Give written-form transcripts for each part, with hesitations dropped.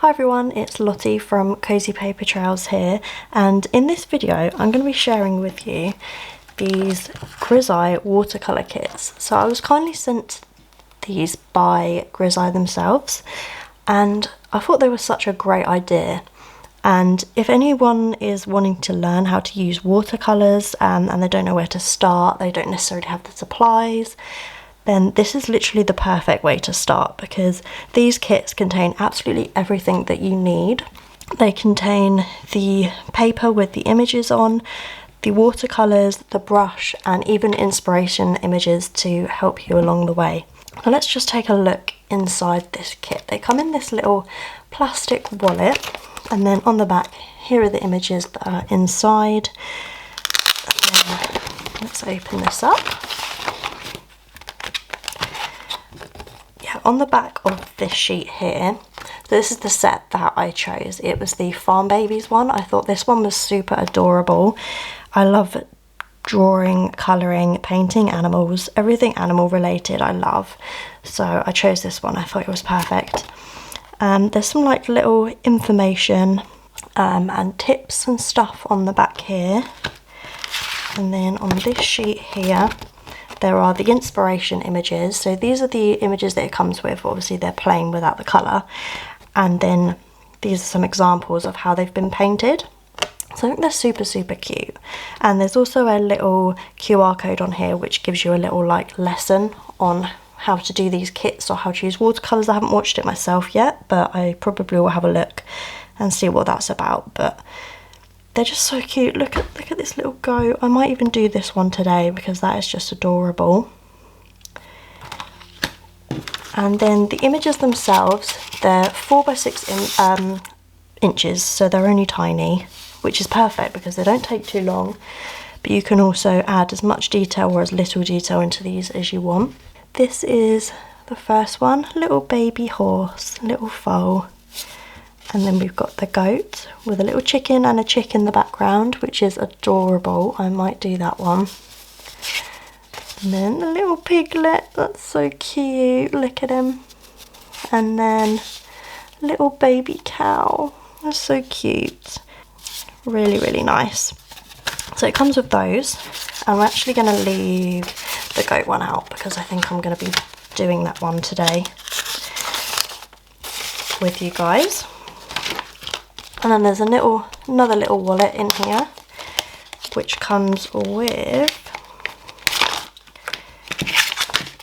Hi everyone, it's Lottie from Cozy Paper Trails here, and in this video I'm going to be sharing with you these Grizaye watercolour kits. So I was kindly sent these by Grizaye themselves, and I thought they were such a great idea. And if anyone is wanting to learn how to use watercolours and they don't know where to start, they don't necessarily have the supplies, then this is literally the perfect way to start, because these kits contain absolutely everything that you need. They contain the paper with the images on, the watercolours, the brush, and even inspiration images to help you along the way. Now let's just take a look inside this kit. They come in this little plastic wallet, and then on the back here are the images that are inside. And then let's open this up. On the back of this sheet here, this is the set that I chose. It was the Farm Babies one. I thought this one was super adorable. I love drawing, colouring, painting animals, everything animal related I love. So I chose this one. I thought it was perfect. There's some like little information and tips and stuff on the back here. And then on this sheet here, there are the inspiration images. So these are the images that it comes with. Obviously they're plain without the colour. And then these are some examples of how they've been painted. So I think they're super cute. And there's also a little QR code on here which gives you a little like lesson on how to do these kits or how to use watercolours. I haven't watched it myself yet, but I probably will have a look and see what that's about. But they're just so cute. Look at this little goat. I might even do this one today because that is just adorable. And then the images themselves, they're 4 by 6 inches, so they're only tiny, which is perfect because they don't take too long. But you can also add as much detail or as little detail into these as you want. This is the first one, little baby horse, little foal. And then we've got the goat with a little chicken and a chick in the background, which is adorable. I might do that one. And then the little piglet, that's so cute, look at him. And then little baby cow, that's so cute. Really nice. So it comes with those. I'm actually going to leave the goat one out because I think I'm going to be doing that one today with you guys. And then there's another little wallet in here, which comes with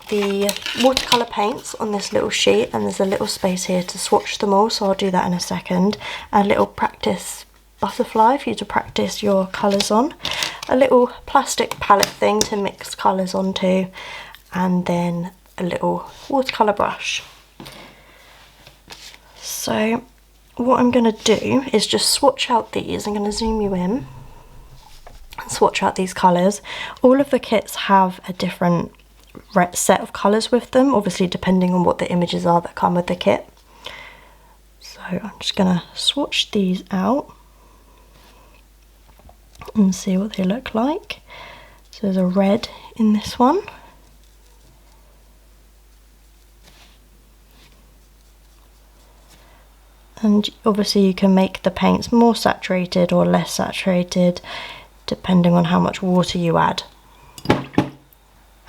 the watercolour paints on this little sheet, and there's a little space here to swatch them all, so I'll do that in a second. A little practice butterfly for you to practice your colours on. A little plastic palette thing to mix colours onto, and then a little watercolour brush. So what I'm going to do is just swatch out these. I'm going to zoom you in and swatch out these colours. All of the kits have a different set of colours with them, obviously depending on what the images are that come with the kit. So I'm just going to swatch these out and see what they look like. So there's a red in this one. And obviously you can make the paints more saturated or less saturated depending on how much water you add.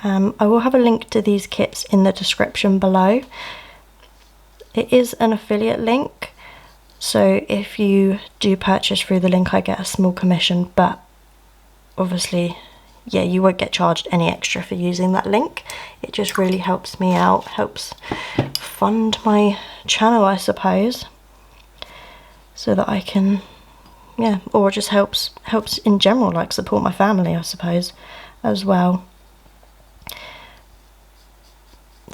I will have a link to these kits in the description below. It is an affiliate link, so if you do purchase through the link I get a small commission, but obviously yeah, you won't get charged any extra for using that link. It just really helps me out, helps fund my channel I suppose, so that I can, yeah, or just helps in general, like support my family I suppose as well.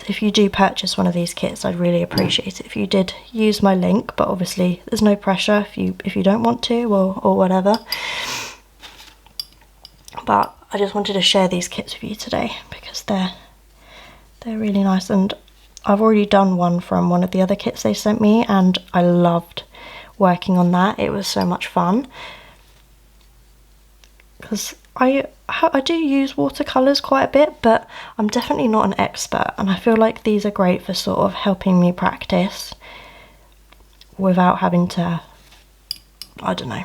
If you do purchase one of these kits, I'd really appreciate it if you did use my link, but obviously there's no pressure if you don't want to or whatever. But I just wanted to share these kits with you today because they're really nice, and I've already done one from one of the other kits they sent me and I loved working on that. It was so much fun because I do use watercolours quite a bit, but I'm definitely not an expert, and I feel like these are great for sort of helping me practice without having to, I don't know,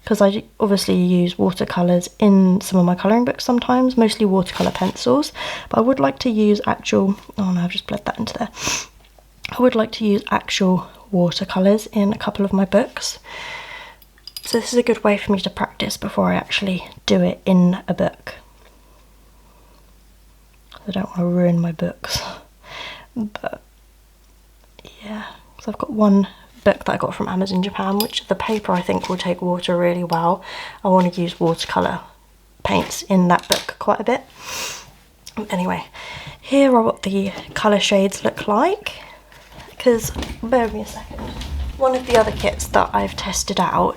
because I obviously use watercolours in some of my colouring books sometimes, mostly watercolour pencils, but I would like to use actual, oh no, I've just bled that into there. I would like to use actual watercolours in a couple of my books. So this is a good way for me to practice before I actually do it in a book. I don't want to ruin my books. But yeah, so I've got one book that I got from Amazon Japan, which the paper I think will take water really well. I want to use watercolour paints in that book quite a bit. Anyway, here are what the colour shades look like. Because, bear with me a second, one of the other kits that I've tested out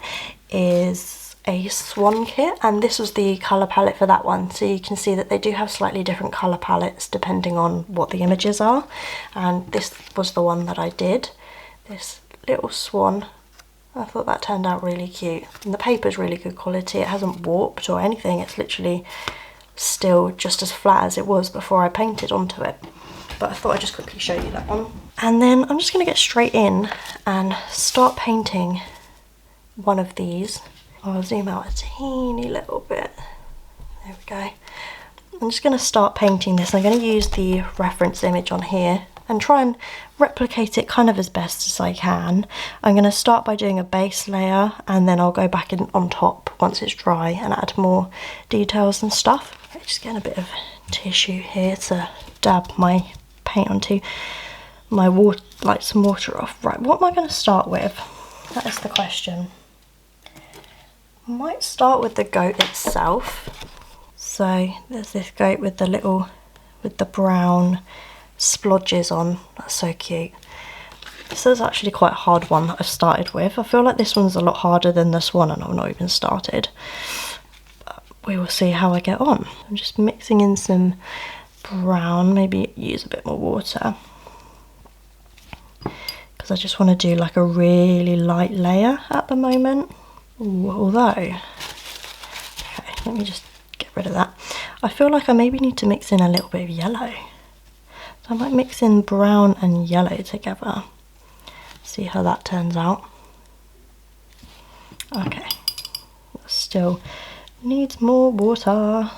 is a Swan kit, and this was the colour palette for that one. So you can see that they do have slightly different colour palettes depending on what the images are, and this was the one that I did, this little swan. I thought that turned out really cute, and the paper's really good quality. It hasn't warped or anything, it's literally still just as flat as it was before I painted onto it. But I thought I'd just quickly show you that one. And then I'm just going to get straight in and start painting one of these. I'll zoom out a teeny little bit. There we go. I'm just going to start painting this. I'm going to use the reference image on here and try and replicate it kind of as best as I can. I'm going to start by doing a base layer, and then I'll go back in on top once it's dry and add more details and stuff. I'm just getting a bit of tissue here to dab my paint onto my water, like some water off. Right, what am I going to start with? That is the question. I might start with the goat itself. So there's this goat with the little, with the brown splodges on. That's so cute. This is actually quite a hard one that I've started with. I feel like this one's a lot harder than this one, and I've not even started. But we will see how I get on. I'm just mixing in some brown, maybe use a bit more water, because I just want to do like a really light layer at the moment. Ooh, although, okay, let me just get rid of that. I feel like I maybe need to mix in a little bit of yellow, so I might mix in brown and yellow together, see how that turns out. Okay, still needs more water.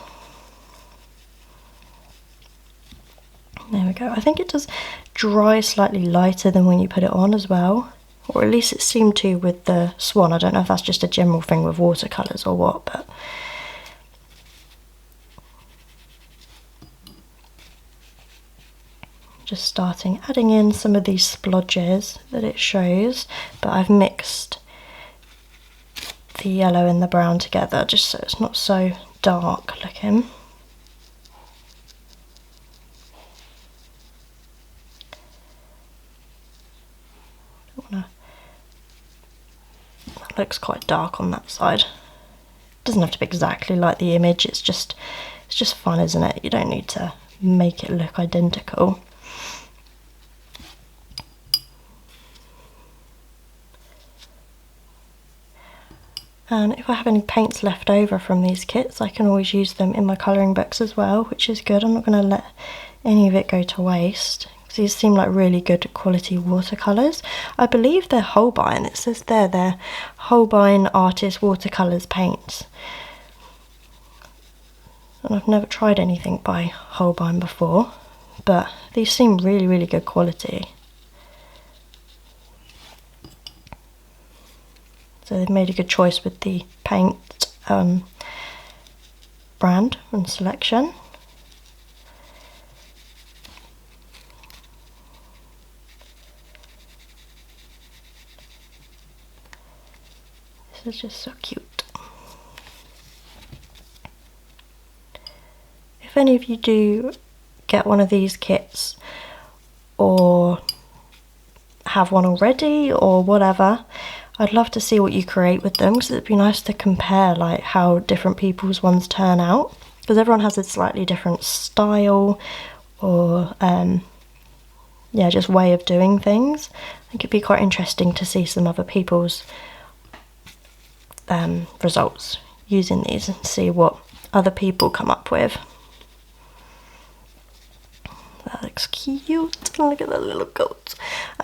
There we go. I think it does dry slightly lighter than when you put it on as well, or at least it seemed to with the swan. I don't know if that's just a general thing with watercolours or what, but just starting adding in some of these splodges that it shows, but I've mixed the yellow and the brown together just so it's not so dark looking. That looks quite dark on that side. It doesn't have to be exactly like the image, it's just fun, isn't it? You don't need to make it look identical. And if I have any paints left over from these kits, I can always use them in my colouring books as well, which is good. I'm not going to let any of it go to waste. These seem like really good quality watercolours. I believe they're Holbein. It says there they're Holbein Artist Watercolours paints. And I've never tried anything by Holbein before, but these seem really, really good quality. So they've made a good choice with the paint brand and selection. This is just so cute. If any of you do get one of these kits or have one already or whatever, I'd love to see what you create with them, because it'd be nice to compare like how different people's ones turn out, because everyone has a slightly different style or yeah, just way of doing things. I think it'd be quite interesting to see some other people's results using these and see what other people come up with. that looks cute. Look at that little goat.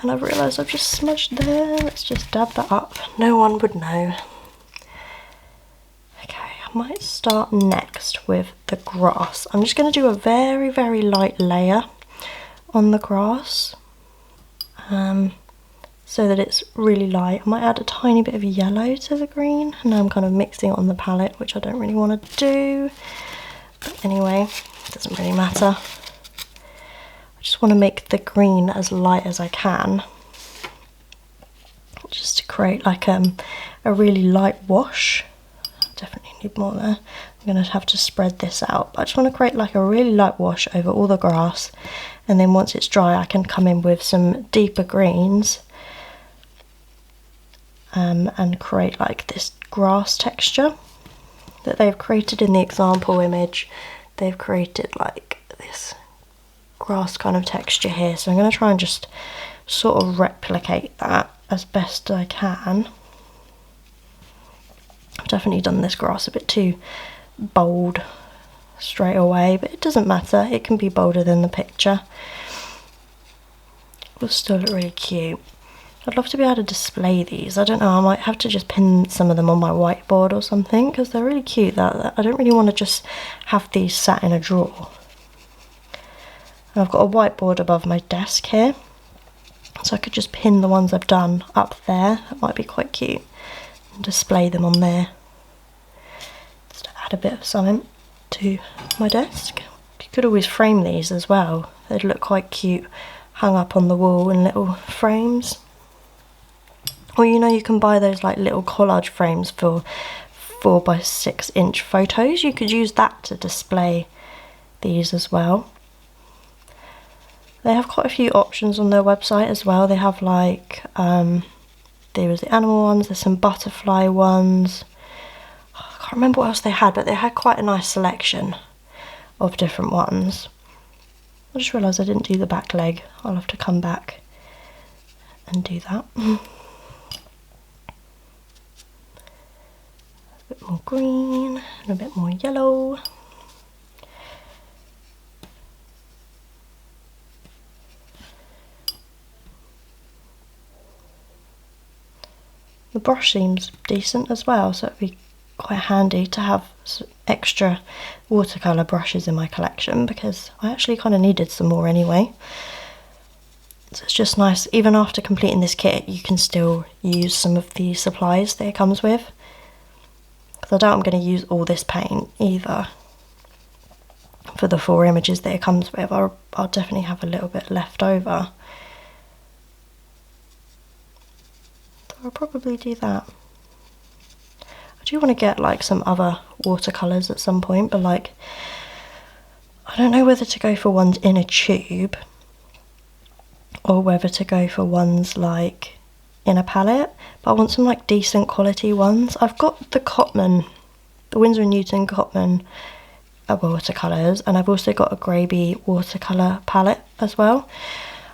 And I've realised I've just smudged there. Let's just dab that up. No one would know. Okay, I might start next with the grass. I'm just going to do a very, very light layer on the grass. So that it's really light. I might add a tiny bit of yellow to the green. And now I'm kind of mixing it on the palette, which I don't really want to do. But anyway, it doesn't really matter. I just want to make the green as light as I can. Just to create like a really light wash. Definitely need more there. I'm going to have to spread this out. But I just want to create like a really light wash over all the grass. And then once it's dry, I can come in with some deeper greens. And create like this grass texture that they've created in the example image. They've created like this grass kind of texture here, so I'm going to try and just sort of replicate that as best I can. I've definitely done this grass a bit too bold straight away, but it doesn't matter, it can be bolder than the picture. It will still look really cute. I'd love to be able to display these. I don't know, I might have to just pin some of them on my whiteboard or something, because they're really cute. That I don't really want to just have these sat in a drawer. And I've got a whiteboard above my desk here, so I could just pin the ones I've done up there. That might be quite cute. And display them on there. Just to add a bit of something to my desk. You could always frame these as well. They'd look quite cute hung up on the wall in little frames. Or you know, you can buy those like little collage frames for 4 by 6 inch photos. You could use that to display these as well. They have quite a few options on their website as well. They have like, there was the animal ones, there's some butterfly ones. I can't remember what else they had, but they had quite a nice selection of different ones. I just realised I didn't do the back leg. I'll have to come back and do that. A bit more green and a bit more yellow. The brush seems decent as well, so it'd be quite handy to have extra watercolour brushes in my collection, because I actually kind of needed some more anyway. So it's just nice, even after completing this kit, you can still use some of the supplies that it comes with. Because I doubt I'm going to use all this paint either for the 4 images that it comes with. I'll definitely have a little bit left over. So I'll probably do that. I do want to get like some other watercolours at some point, but like, I don't know whether to go for ones in a tube or whether to go for ones like in a palette, but I want some like decent quality ones. I've got the Cotman, the Winsor & Newton Cotman watercolours, and I've also got a Graby watercolour palette as well.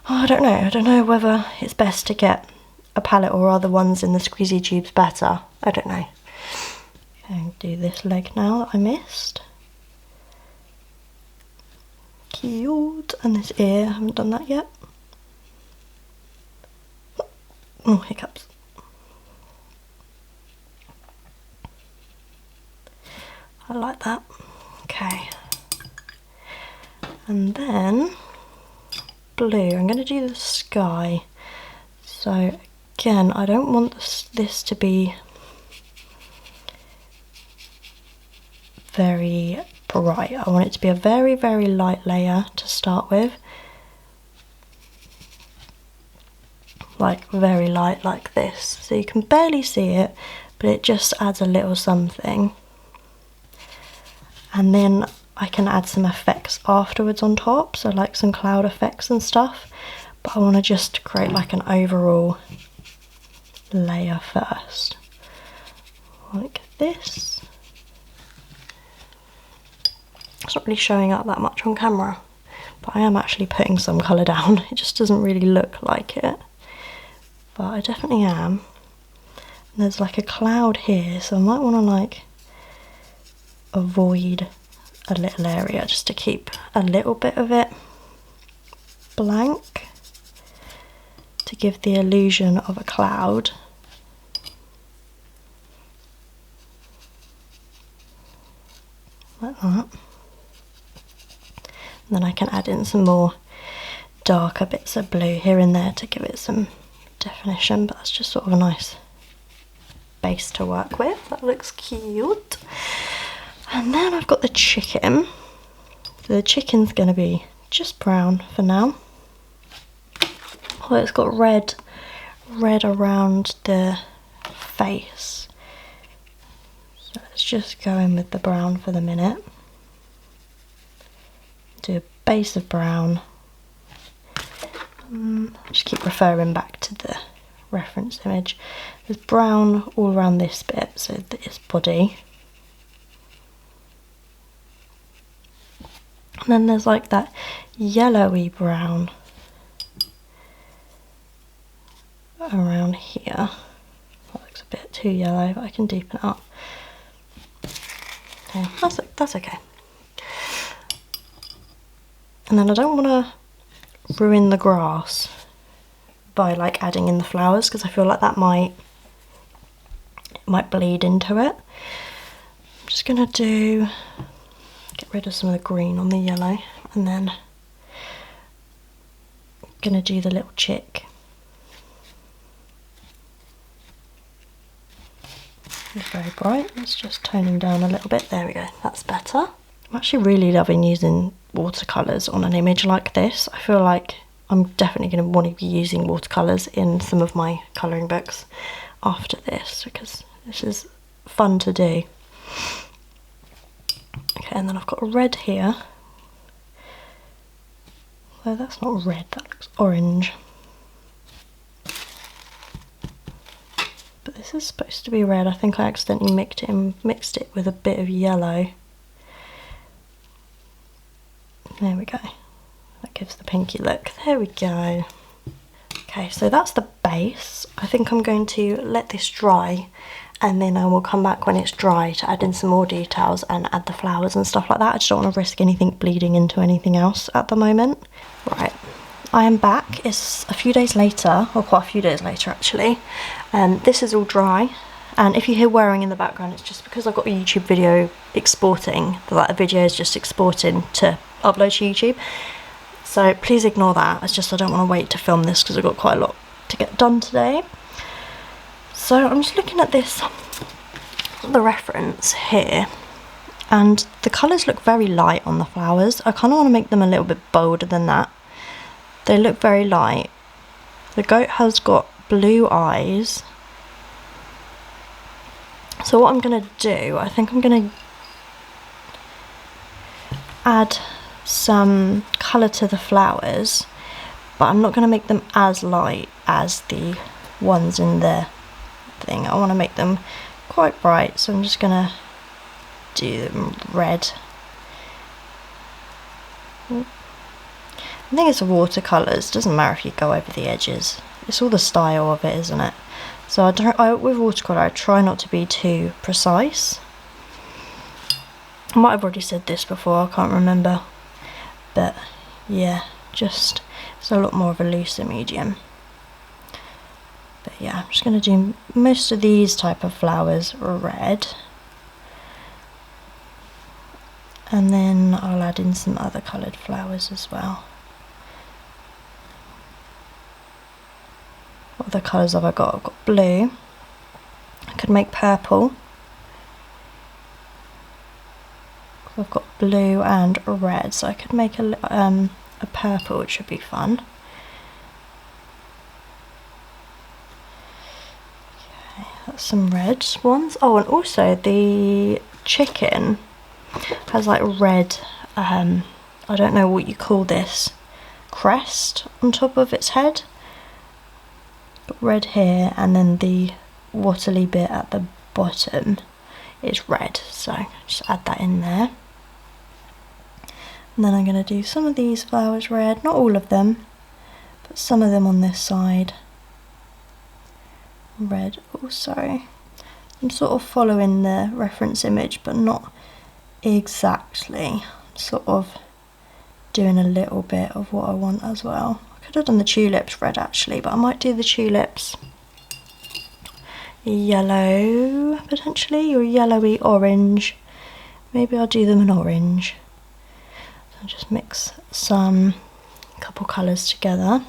Oh, I don't know whether it's best to get a palette or are the ones in the squeezy tubes better. I don't know. Okay, do this leg now that I missed. Cute. And this ear, I haven't done that yet. Oh, hiccups. I like that. Okay. And then blue. I'm going to do the sky. So again, I don't want this to be very bright. I want it to be a very, very light layer to start with. Like very light, like this. So you can barely see it, but it just adds a little something. And then I can add some effects afterwards on top, so like some cloud effects and stuff. But I want to just create like an overall layer first. Like this. It's not really showing up that much on camera, but I am actually putting some colour down. It just doesn't really look like it. But I definitely am. And there's like a cloud here, so I might want to like avoid a little area just to keep a little bit of it blank to give the illusion of a cloud. Like that. And then I can add in some more darker bits of blue here and there to give it some definition, but that's just sort of a nice base to work with. That looks cute. And then I've got the chicken. So the chicken's going to be just brown for now. Oh, it's got red around the face. So let's just go in with the brown for the minute. Do a base of brown. Just keep referring back to the reference image. There's brown all around this bit, so this body. And then there's like that yellowy brown around here. That looks a bit too yellow, but I can deepen it up. Okay, that's okay. And then I don't want to ruin the grass by like adding in the flowers, because I feel like that might bleed into it. I'm just gonna get rid of some of the green on the yellow, and then I'm gonna do the little chick. It's very bright. Let's just tone him down a little bit. There we go, that's better. I'm actually really loving using watercolours on an image like this. I feel like I'm definitely going to want to be using watercolours in some of my colouring books after this, because this is fun to do. Okay, and then I've got a red here. Well, that's not red, that looks orange. But this is supposed to be red. I think I accidentally mixed it with a bit of yellow. There we go. That gives the pinky look. There we go. Okay, so that's the base. I think I'm going to let this dry, and then I will come back when it's dry to add in some more details and add the flowers and stuff like that. I just don't want to risk anything bleeding into anything else at the moment. Right, I am back. It's a few days later, or quite a few days later actually. This is all dry. And if you hear whirring in the background, it's just because I've got a YouTube video exporting. Like the video is just exporting to upload to YouTube. So please ignore that. It's just I don't want to wait to film this because I've got quite a lot to get done today. So I'm just looking at this, the reference here, and the colours look very light on the flowers. I kind of want to make them a little bit bolder than that. They look very light. The goat has got blue eyes. So what I'm going to do, I think I'm going to add some colour to the flowers, but I'm not going to make them as light as the ones in the thing. I want to make them quite bright, so I'm just going to do them red. I think it's a watercolours, doesn't matter if you go over the edges. It's all the style of it, isn't it? So with watercolour I try not to be too precise. I might have already said this before, I can't remember. But yeah, just it's a lot more of a looser medium. But yeah, I'm just going to do most of these type of flowers red. And then I'll add in some other coloured flowers as well. What other colours have I got? I've got blue. I could make purple. I've got blue and red, so I could make a purple, which would be fun. Okay, that's some red ones. Oh, and also the chicken has like red, I don't know what you call this, crest on top of its head. Got red here, and then the watery bit at the bottom is red, so just add that in there. And then I'm going to do some of these flowers red, not all of them, but some of them on this side red also. I'm sort of following the reference image, but not exactly. Sort of doing a little bit of what I want as well. I could have done the tulips red actually, but I might do the tulips yellow potentially, or yellowy orange. Maybe I'll do them in orange. So I'll just mix some couple colours together.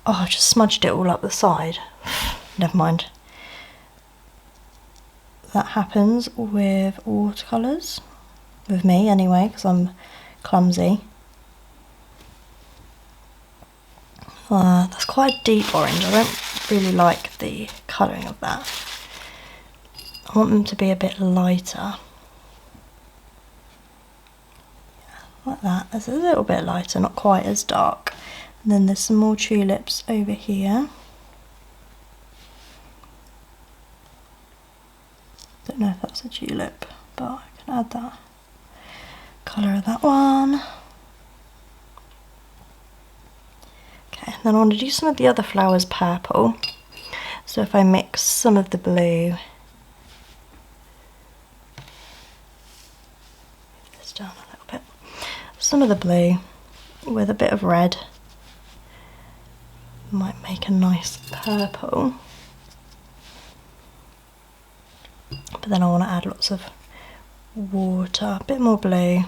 Oh, I just smudged it all up the side. Never mind. That happens with watercolours, with me anyway, because I'm clumsy. That's quite a deep orange. I don't really like the colouring of that. I want them to be a bit lighter. Yeah, like that. It's a little bit lighter, not quite as dark. And then there's some more tulips over here. Don't know if that's a tulip, but I can add that colour of that one. Okay, then I want to do some of the other flowers purple. So if I mix some of the blue, move this down a little bit, some of the blue with a bit of red, might make a nice purple. But then I want to add lots of water, a bit more blue.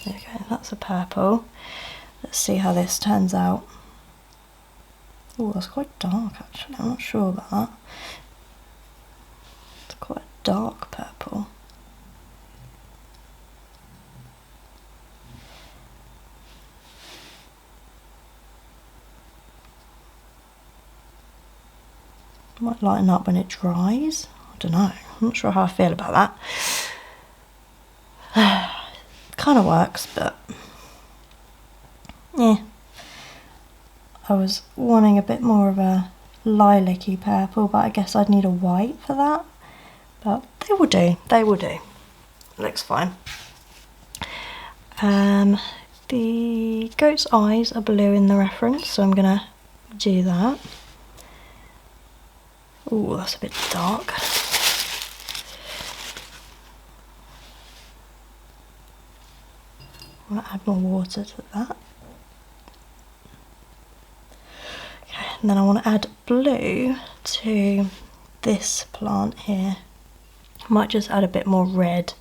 There we go, that's a purple. Let's see how this turns out. Oh, that's quite dark actually, I'm not sure about that. It's quite a dark purple. Might lighten up when it dries. I don't know, I'm not sure how I feel about that. Kind of works, but yeah. I was wanting a bit more of a lilac-y purple, but I guess I'd need a white for that. But they will do, they will do. Looks fine. The goat's eyes are blue in the reference, so I'm gonna do that. Oh, that's a bit dark. I want to add more water to that. Okay, and then I want to add blue to this plant here. I might just add a bit more red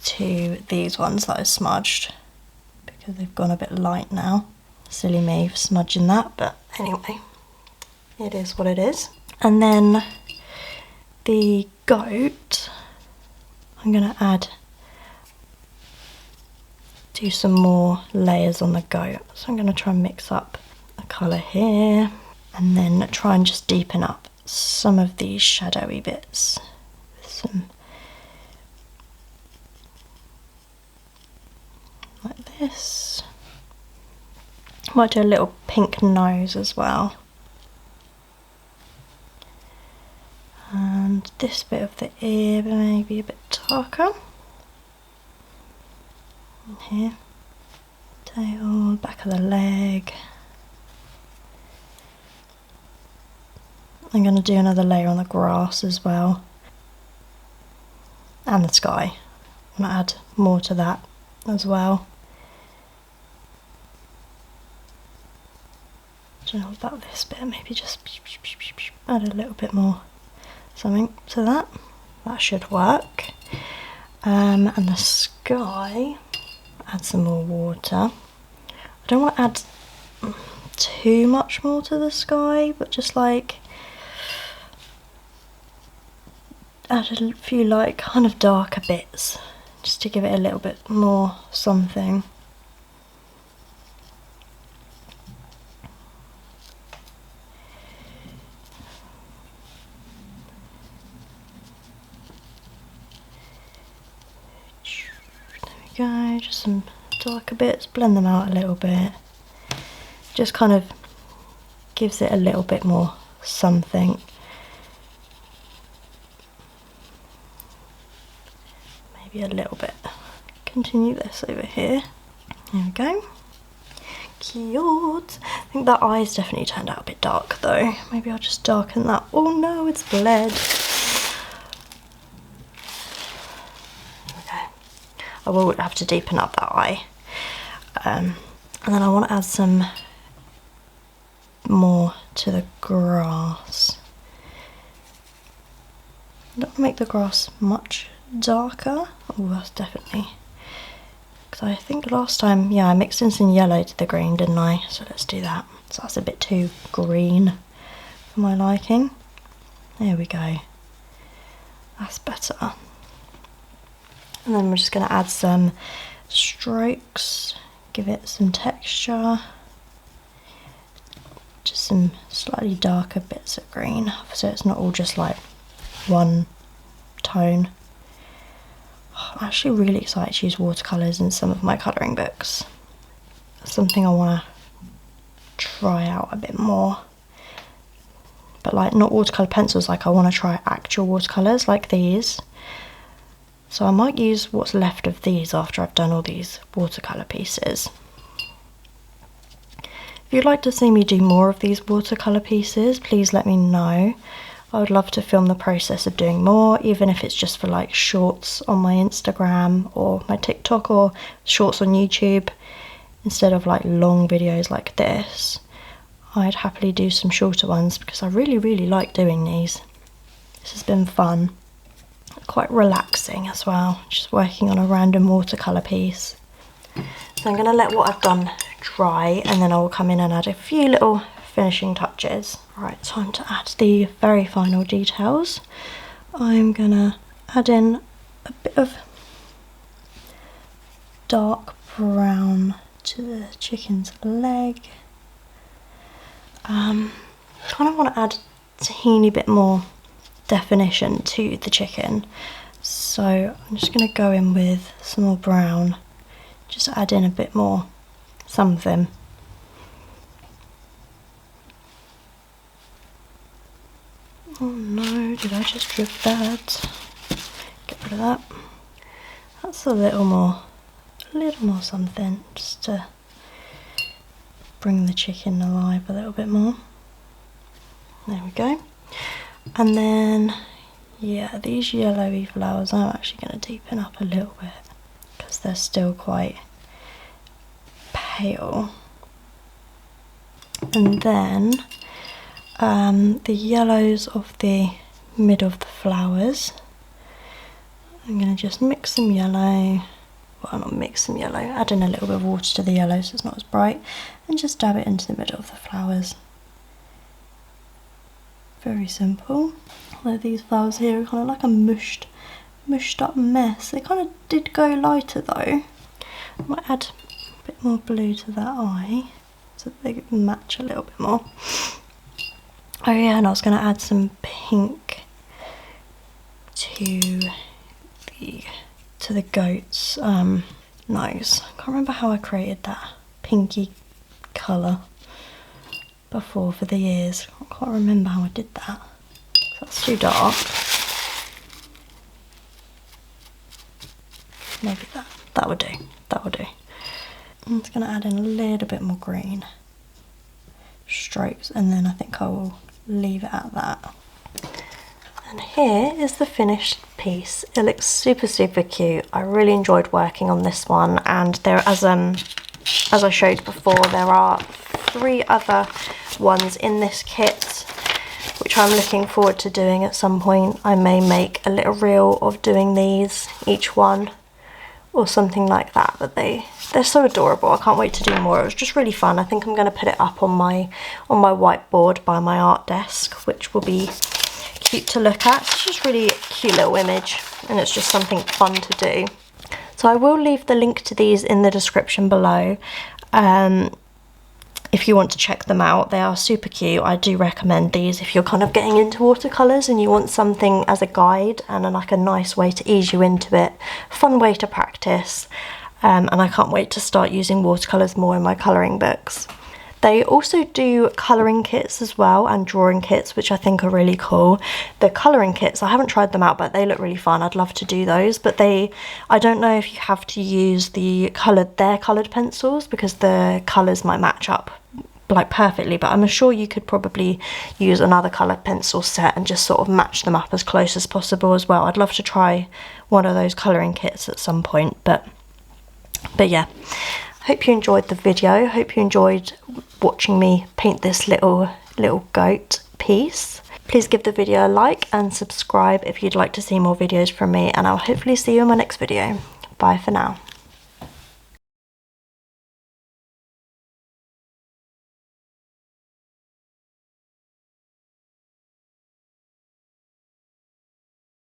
to these ones that I smudged, because they've gone a bit light now. Silly me for smudging that, but anyway, it is what it is. And then the goat, I'm going to do some more layers on the goat. So I'm going to try and mix up a colour here, and then try and just deepen up some of these shadowy bits with some, like this. Might do a little pink nose as well. And this bit of the ear maybe a bit darker. And here, tail, back of the leg. I'm going to do another layer on the grass as well. And the sky. I'm going to add more to that as well. I don't know about this bit, maybe just add a little bit more something to that. That should work. And the sky, add some more water. I don't want to add too much more to the sky, but just like add a few like kind of darker bits, just to give it a little bit more something. Go, just some darker bits, blend them out a little bit, just kind of gives it a little bit more something. Maybe a little bit. Continue this over here. There we go. Cute. I think that eye's definitely turned out a bit dark though. Maybe I'll just darken that. Oh no, it's bled. Okay. I will have to deepen up that eye. And then I want to add some more to the grass. Don't make the grass much darker. Oh, that's definitely, because I think last time, yeah, I mixed in some yellow to the green, didn't I? So let's do that. So that's a bit too green for my liking. There we go. That's better. And then we're just going to add some strokes, give it some texture. Just some slightly darker bits of green, so it's not all just like one tone. I'm actually really excited to use watercolours in some of my colouring books. That's something I want to try out a bit more. But like not watercolour pencils, like I want to try actual watercolours like these. So I might use what's left of these after I've done all these watercolour pieces. If you'd like to see me do more of these watercolour pieces, please let me know. I would love to film the process of doing more, even if it's just for like shorts on my Instagram or my TikTok, or shorts on YouTube, instead of like long videos like this. I'd happily do some shorter ones because I really like doing these. This has been fun, quite relaxing as well, just working on a random watercolour piece. So I'm going to let what I've done dry, and then I will come in and add a few little finishing touches. Right, time to add the very final details. I'm going to add in a bit of dark brown to the chicken's leg. Kind of want to add a teeny bit more definition to the chicken, so I'm just going to go in with some more brown, just add in a bit more something. Oh no, did I just drip that? Get rid of that. That's a little more something, just to bring the chicken alive a little bit more. There we go. And then, yeah, these yellowy flowers I'm actually going to deepen up a little bit because they're still quite pale. And then the yellows of the mid of the flowers, I'm going to just mix some yellow, well not mix some yellow, add in a little bit of water to the yellow so it's not as bright, and just dab it into the middle of the flowers. Very simple. Although these flowers here are kind of like a mushed up mess. They kind of did go lighter though. I might add a bit more blue to that eye so that they match a little bit more. Oh yeah, and I was going to add some pink to the goat's nose. I can't remember how I created that pinky colour before for the ears. I can't remember how I did that. That's too dark. Maybe that would do. That would do. I'm just going to add in a little bit more green strokes, and then I think I will leave it at that. And here is the finished piece. It looks super cute. I really enjoyed working on this one, and there, as I showed before, there are 3 other ones in this kit which I'm looking forward to doing at some point. I may make a little reel of doing these, each one, or something like that, but they're so adorable. I can't wait to do more. It was just really fun. I think I'm going to put it up on my whiteboard by my art desk, which will be cute to look at. It's just really a cute little image, and it's just something fun to do. So I will leave the link to these in the description below. If you want to check them out, they are super cute. I do recommend these if you're kind of getting into watercolours and you want something as a guide and like a nice way to ease you into it, fun way to practice. And I can't wait to start using watercolours more in my colouring books. They also do colouring kits as well, and drawing kits, which I think are really cool. The colouring kits, I haven't tried them out, but they look really fun. I'd love to do those, but I don't know if you have to use their coloured pencils, because the colours might match up like perfectly, but I'm sure you could probably use another coloured pencil set and just sort of match them up as close as possible as well. I'd love to try one of those colouring kits at some point, but But yeah, hope you enjoyed the video. Hope you enjoyed watching me paint this little goat piece. Please give the video a like and subscribe if you'd like to see more videos from me, and I'll hopefully see you in my next video. Bye for now.